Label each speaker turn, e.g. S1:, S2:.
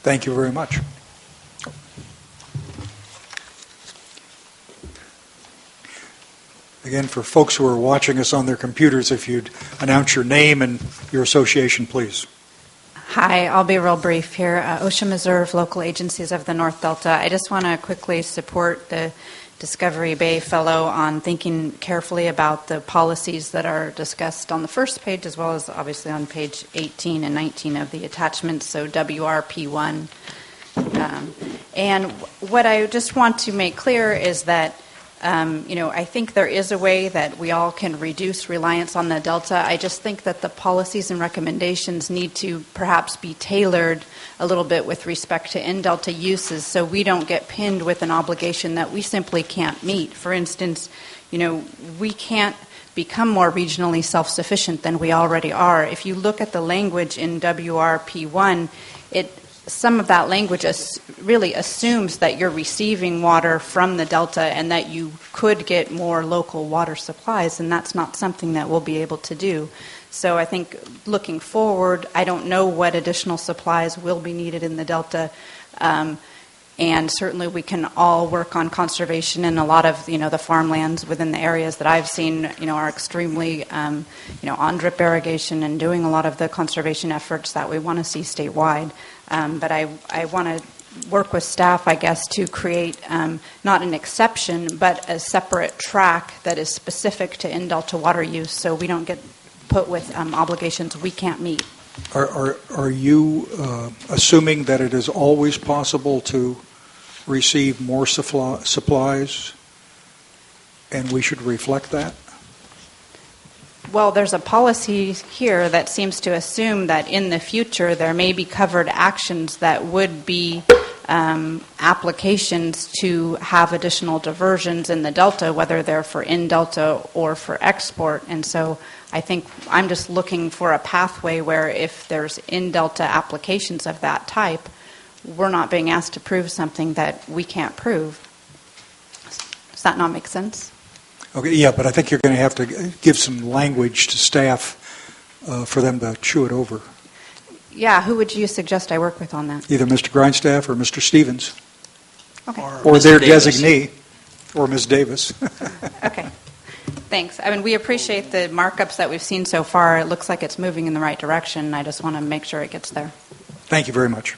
S1: Thank you very much. Again, for folks who are watching us on their computers, if you'd announce your name and your association, please.
S2: Hi, I'll be real brief here. OSHA Reserve Local Agencies of the North Delta. I just want to quickly support the Discovery Bay Fellow on thinking carefully about the policies that are discussed on the first page, as well as obviously on page 18 and 19 of the attachments, so WRP1. And what I just want to make clear is that I think there is a way that we all can reduce reliance on the Delta. I just think that the policies and recommendations need to perhaps be tailored a little bit with respect to in-Delta uses so we don't get pinned with an obligation that we simply can't meet. For instance, we can't become more regionally self-sufficient than we already are. If you look at the language in WRP1, some of that language really assumes that you're receiving water from the Delta and that you could get more local water supplies, and that's not something that we'll be able to do. So I think looking forward, I don't know what additional supplies will be needed in the Delta, and certainly we can all work on conservation, and a lot of the farmlands within the areas that I've seen are extremely on drip irrigation and doing a lot of the conservation efforts that we want to see statewide. But I want to work with staff, I guess, to create not an exception, but a separate track that is specific to in-Delta water use so we don't get put with obligations we can't meet.
S1: Are you assuming that it is always possible to receive more supplies, and we should reflect that?
S2: Well, there's a policy here that seems to assume that in the future there may be covered actions that would be applications to have additional diversions in the Delta, whether they're for in-Delta or for export. And so I think I'm just looking for a pathway where if there's in-Delta applications of that type, we're not being asked to prove something that we can't prove. Does that not make sense?
S1: Okay, yeah, but I think you're going to have to give some language to staff for them to chew it over.
S2: Yeah, who would you suggest I work with on that?
S1: Either Mr. Grindstaff or Mr. Stevens.
S2: Okay.
S1: Or their designee, or Ms. Davis.
S2: Okay. Thanks. I mean, we appreciate the markups that we've seen so far. It looks like it's moving in the right direction. I just want to make sure it gets there.
S1: Thank you very much.